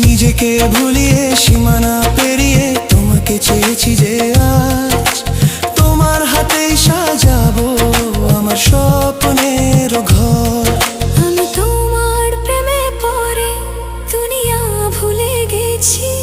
নিজেকে ভুলিয়ে সীমানা পেরিয়ে তোমাকে চেয়েছি যে আজ তোমার হাতেই সাজাবো আমার স্বপ্নের ঘর। আমি তোমার প্রেমে পড়ে দুনিয়া ভুলে গেছি।